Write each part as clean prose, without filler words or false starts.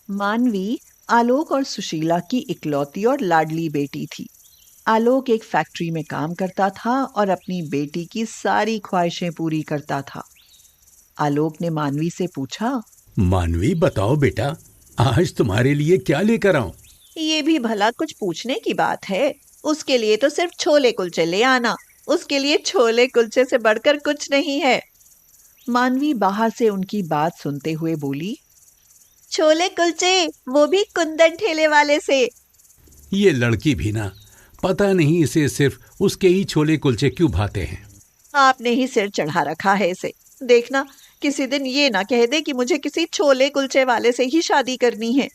मानवी आलोक और सुशीला की इकलौती और लाडली बेटी थी। आलोक एक फैक्ट्री में काम करता था और अपनी बेटी की सारी ख्वाहिशें पूरी करता था। आलोक ने मानवी से पूछा, मानवी, बताओ बेटा, आज तुम्हारे लिए क्या लेकर आऊं? ये भी भला कुछ पूछने की बात है? उसके लिए तो सिर्फ छोले कुलचे ले आना। उसके लिए छोले कुलचे से बढ़कर कुछ नहीं है। मानवी बाहर से उनकी बात सुनते हुए बोली, छोले कुलचे, वो भी कुंदन ठेले वाले से। ये लड़की भी ना, पता नहीं इसे सिर्फ उसके ही छोले कुलचे क्यों भाते हैं। आपने ही सिर चढ़ा रखा है इसे। देखना, किसी दिन ये ना कह दे कि मुझे किसी छोले कुलचे वाले से ही शादी करनी है।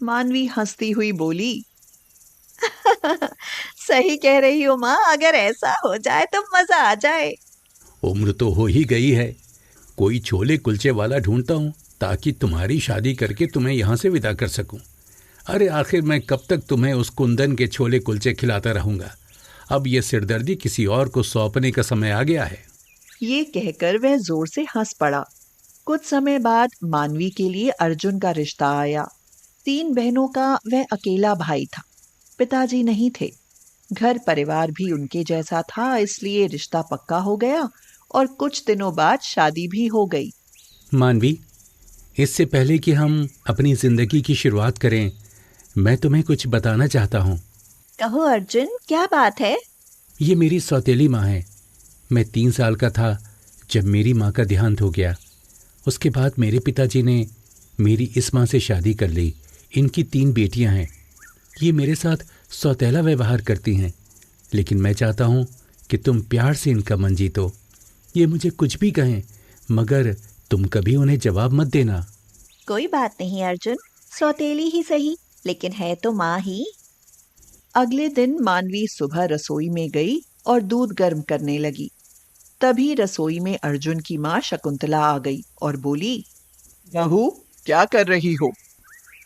मानवी हंसती हुई बोली, सही कह रही हो माँ, अगर ऐसा हो जाए तो मजा आ जाए। उम्र तो हो ही गई है, कोई छोले कुलचे वाला ढूंढता हूँ ताकि तुम्हारी शादी करके तुम्हें यहाँ से विदा कर सकूं। अरे आखिर मैं कब तक तुम्हें उस कुंदन के छोले कुलचे खिलाता रहूंगा। अब ये सिरदर्दी किसी और को सौंपने का समय आ गया है। ये कहकर वह जोर से हंस पड़ा। कुछ समय बाद मानवी के लिए अर्जुन का रिश्ता आया। 3 बहनों का वह अकेला भाई था। पिताजी नहीं थे। घर परिवार भी उनके जैसा था, इसलिए रिश्ता पक्का हो गया और कुछ दिनों बाद शादी भी हो गई। मानवी, इससे पहले कि हम अपनी जिंदगी की शुरुआत करें, मैं तुम्हें कुछ बताना चाहता हूँ। कहो अर्जुन, क्या बात है? ये मेरी सौतेली माँ है। मैं 3 साल का था जब मेरी माँ का देहांत हो गया। उसके बाद मेरे पिताजी ने मेरी इस माँ से शादी कर ली। इनकी 3 बेटियाँ हैं। ये मेरे साथ सौतेला व्यवहार करती हैं, लेकिन मैं चाहता हूँ कि तुम प्यार से इनका मन जीतो। ये मुझे कुछ भी कहें, मगर तुम कभी उन्हें जवाब मत देना। कोई बात नहीं अर्जुन, सौतेली ही सही, लेकिन है तो माँ ही। अगले दिन मानवी सुबह रसोई में गई और दूध गर्म करने लगी। तभी रसोई में अर्जुन की माँ शकुंतला आ गई और बोली, बहू, क्या कर रही हो?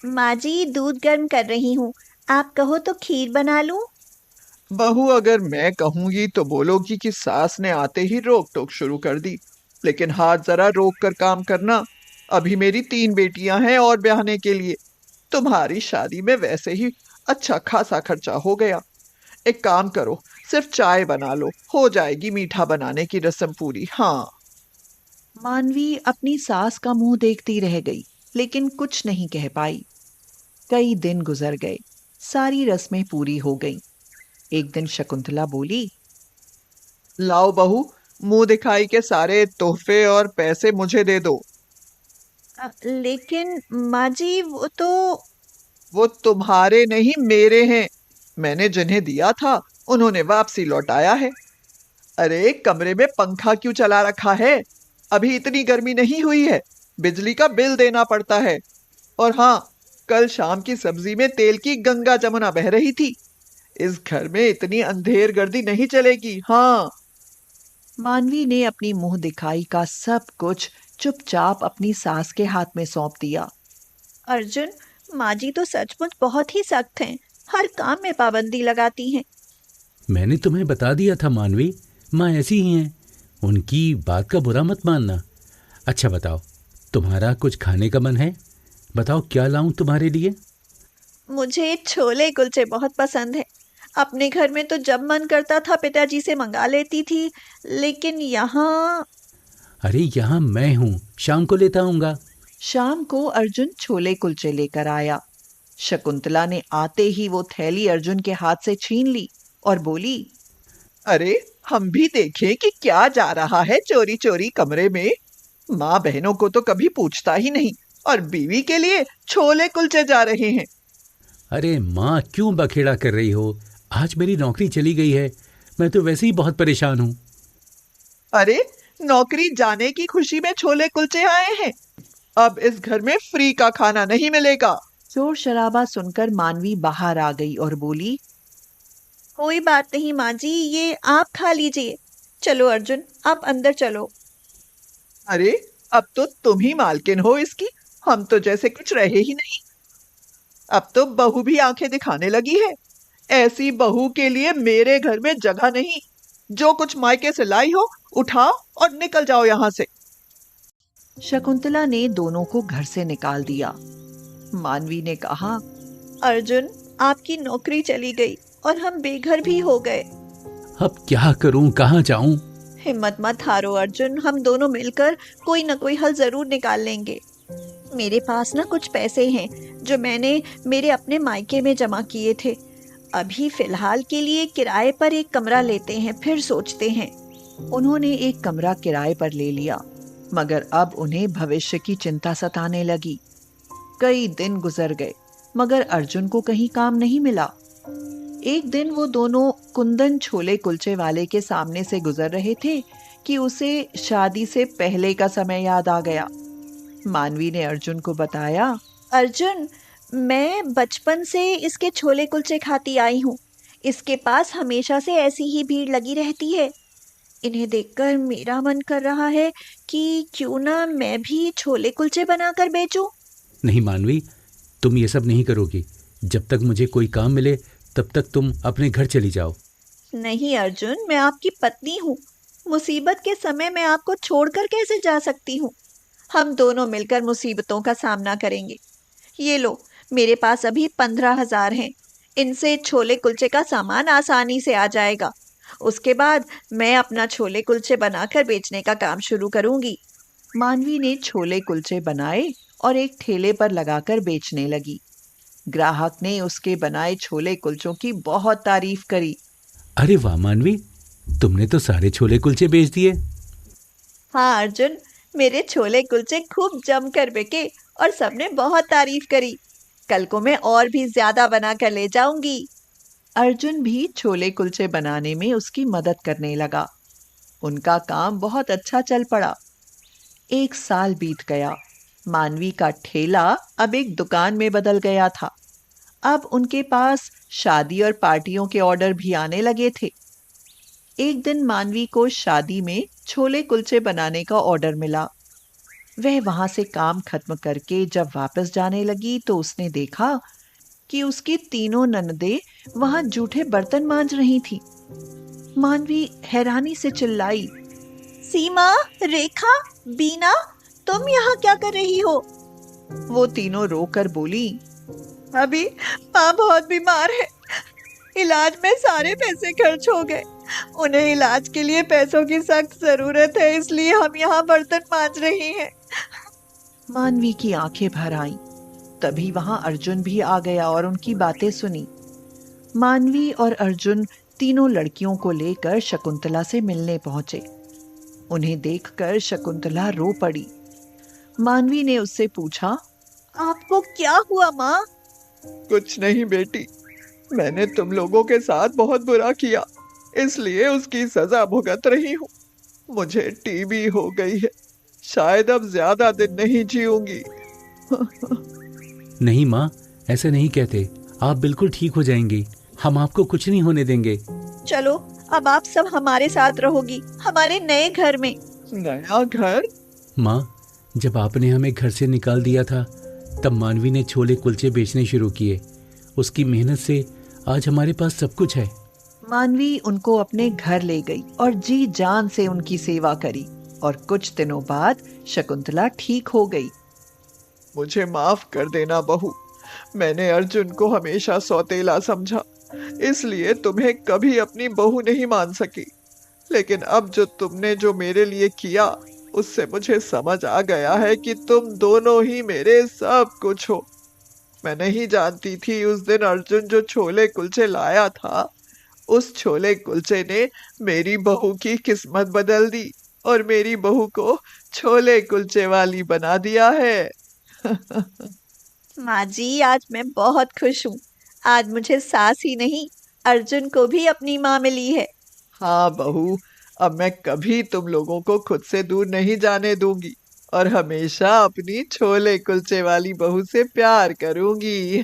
माँ जी, दूध गर्म कर रही हूँ। आप कहो तो खीर बना लूं? बहू, अगर मैं कहूंगी तो बोलोगी कि सास ने आते ही रोक टोक शुरू कर दी। लेकिन हाथ जरा रोक कर काम करना। अभी मेरी 3 बेटियां हैं और ब्याहने के लिए। तुम्हारी शादी में वैसे ही अच्छा खासा खर्चा हो गया। एक काम करो, सिर्फ चाय बना लो, हो जाएगी मीठा बनाने की रस्म पूरी। हाँ। मानवी अपनी सास का मुंह देखती रह गई, लेकिन कुछ नहीं कह पाई। कई दिन गुजर गए। सारी रस्में पूरी हो गईं। एक दिन शकुंतला बोली, लाओ बहू, मुंह दिखाई के सारे तोहफे और पैसे मुझे दे दो। लेकिन माँ जी, वो तुम्हारे नहीं, मेरे हैं। मैंने जिन्हें दिया था उन्होंने वापसी लौटाया है। अरे, कमरे में पंखा क्यों चला रखा है? अभी इतनी गर्मी नहीं हुई है। बिजली का बिल देना पड़ता है। और हाँ, कल शाम की सब्जी में तेल की गंगा जमुना बह रही थी। इस घर में इतनी अंधेर गर्दी नहीं चलेगी। हाँ। मानवी ने अपनी मुंह दिखाई का सब कुछ चुपचाप अपनी सास के हाथ में सौंप दिया। अर्जुन, माँ जी तो सचमुच बहुत ही सख्त हैं। हर काम में पाबंदी लगाती हैं। मैंने तुम्हें बता दिया था मानवी, माँ ऐसी ही हैं। उनकी बात का बुरा मत मानना। अच्छा बताओ, तुम्हारा कुछ खाने का मन है? बताओ क्या लाऊं तुम्हारे लिए? मुझे छोले कुलचे बहुत पसंद है। अपने घर में तो जब मन करता था पिताजी से मंगा लेती थी, लेकिन यहाँ। अरे यहाँ मैं हूँ, शाम को लेता आऊंगा। शाम को अर्जुन छोले कुलचे लेकर आया। शकुंतला ने आते ही वो थैली अर्जुन के हाथ से छीन ली और बोली, अरे, हम भी देखें कि क्या जा रहा है चोरी चोरी कमरे में। माँ बहनों को तो कभी पूछता ही नहीं, और बीवी के लिए छोले कुलचे जा रहे हैं। अरे माँ, क्यों बखेड़ा कर रही हो? आज मेरी नौकरी चली गई है। मैं तो वैसे ही बहुत परेशान हूँ। अरे, नौकरी जाने की खुशी में छोले कुलचे आए हैं। अब इस घर में फ्री का खाना नहीं मिलेगा। शोर शराबा सुनकर मानवी बाहर आ गई और बोली, कोई बात नहीं माँ जी, ये आप खा लीजिए। चलो अर्जुन, आप अंदर चलो। अरे, अब तो तुम ही मालकिन हो इसकी। हम तो जैसे कुछ रहे ही नहीं। अब तो बहू भी आंखें दिखाने लगी है। ऐसी बहू के लिए मेरे घर में जगह नहीं। जो कुछ मायके से लाई हो, उठाओ और निकल जाओ यहाँ से। शकुंतला ने दोनों को घर से निकाल दिया। मानवी ने कहा। अर्जुन, आपकी नौकरी चली गई और हम बेघर भी हो गए। अब क्या करूं, कहाँ जाऊं? हिम्मत मत हारो अर्जुन, हम दोनों मिलकर कोई ना कोई हल जरूर निकाल लेंगे। मेरे पास ना कुछ पैसे हैं जो मैंने मेरे अपने मायके में जमा किए थे। अभी फिलहाल के लिए किराए पर एक कमरा लेते हैं, फिर सोचते हैं। उन्होंने एक कमरा किराए पर ले लिया, मगर अब उन्हें भविष्य की चिंता सताने लगी। कई दिन गुजर गए, मगर अर्जुन को कहीं काम नहीं मिला। एक दिन वो दोनों कुंदन छोले कुलचे वाले के सामने से गुजर रहे थे कि उसे शादी से पहले का समय याद आ गया। मानवी ने अर्जुन को बताया। अर्जुन, मैं बचपन से इसके छोले कुलचे खाती आई हूँ। इसके पास हमेशा से ऐसी ही भीड़ लगी रहती है। इन्हें देखकर मेरा मन कर रहा है कि क्यों ना मैं भी छोले कुलचे बनाकर बेचूं। नहीं मानवी, तुम ये सब नहीं करोगी। जब तक मुझे कोई काम मिले तब तक तुम अपने घर चली जाओ। नहीं अर्जुन, मैं आपकी पत्नी हूँ। मुसीबत के समय मैं आपको छोड़कर कैसे जा सकती हूँ? हम दोनों मिलकर मुसीबतों का सामना करेंगे। ये लो, मेरे पास अभी 15,000 हैं। इनसे छोले कुलचे का सामान आसानी से आ जाएगा। उसके बाद मैं अपना छोले कुलचे बनाकर बेचने का काम शुरू करूंगी। मानवी ने छोले कुलचे बनाए और एक ठेले पर लगाकर बेचने लगी। ग्राहक ने उसके बनाए छोले कुलचों की बहुत तारीफ करी। अरे वाह मानवी, तुमने तो सारे छोले कुलचे बेच दिए। हाँ अर्जुन, मेरे छोले कुलचे खूब जमकर बिके और सबने बहुत तारीफ करी। कल को मैं और भी ज्यादा बना कर ले जाऊंगी। अर्जुन भी छोले कुलचे बनाने में उसकी मदद करने लगा। उनका काम बहुत अच्छा चल पड़ा। 1 साल बीत गया। मानवी का ठेला अब एक दुकान में बदल गया था। अब उनके पास शादी और पार्टियों के ऑर्डर भी आने लगे थे। एक दिन मानवी को शादी में छोले कुलचे बनाने का ऑर्डर मिला। वह वहां से काम खत्म करके जब वापस जाने लगी तो उसने देखा कि उसकी तीनों ननदें वहां जूठे बर्तन मांज रही थी। मानवी हैरानी से चिल्लाई। सीमा, रेखा, बीना, तुम यहाँ क्या कर रही हो? वो तीनों रोकर बोली। अभी माँ बहुत बीमार है। इलाज में सारे पैसे खर्च हो गए। उन्हें इलाज के लिए पैसों की सख्त जरूरत है, इसलिए हम यहाँ बर्तन मांज रही हैं। मानवी की आंखें भर आईं। तभी वहां अर्जुन भी आ गया और उनकी बातें सुनी। मानवी और अर्जुन तीनों लड़कियों को लेकर शकुंतला से मिलने पहुंचे। उन्हें देखकर शकुंतला रो पड़ी। मानवी ने उससे पूछा, आपको क्या हुआ माँ? कुछ नहीं बेटी, मैंने तुम लोगों के साथ बहुत बुरा किया, इसलिए उसकी सजा भुगत रही हूँ। मुझे टीबी हो गई है, शायद अब ज्यादा दिन नहीं जीऊंगी। नहीं माँ, ऐसे नहीं कहते। आप बिल्कुल ठीक हो जाएंगी। हम आपको कुछ नहीं होने देंगे। चलो, अब आप सब हमारे साथ रहोगी, हमारे नए घर में। नया घर? माँ, जब आपने हमें घर से निकाल दिया था तब मानवी ने छोले कुलचे बेचने शुरू किए। उसकी मेहनत से आज हमारे पास सब कुछ है। मानवी उनको अपने घर ले गई और जी जान से उनकी सेवा करी और कुछ दिनों बाद शकुंतला ठीक हो गई। मुझे माफ कर देना बहू, मैंने अर्जुन को हमेशा सौतेला समझा, इसलिए तुम्हें कभी अपनी बहू नहीं मान सकी। लेकिन अब जो तुमने जो मेरे लिए किया, उससे मुझे समझ आ गया है कि तुम दोनों ही मेरे सब कुछ हो। मैं नहीं जानती थी उस दिन अर्जुन जो छोले कुलचे लाया था, उस छोले कुलचे ने मेरी बहू की किस्मत बदल दी और मेरी बहू को छोले कुलचे वाली बना दिया है। माँ जी, आज मैं बहुत खुश हूँ। आज मुझे सास ही नहीं, अर्जुन को भी अपनी माँ मिली है। हाँ बहू, अब मैं कभी तुम लोगों को खुद से दूर नहीं जाने दूंगी और हमेशा अपनी छोले कुलचे वाली बहू से प्यार करूंगी।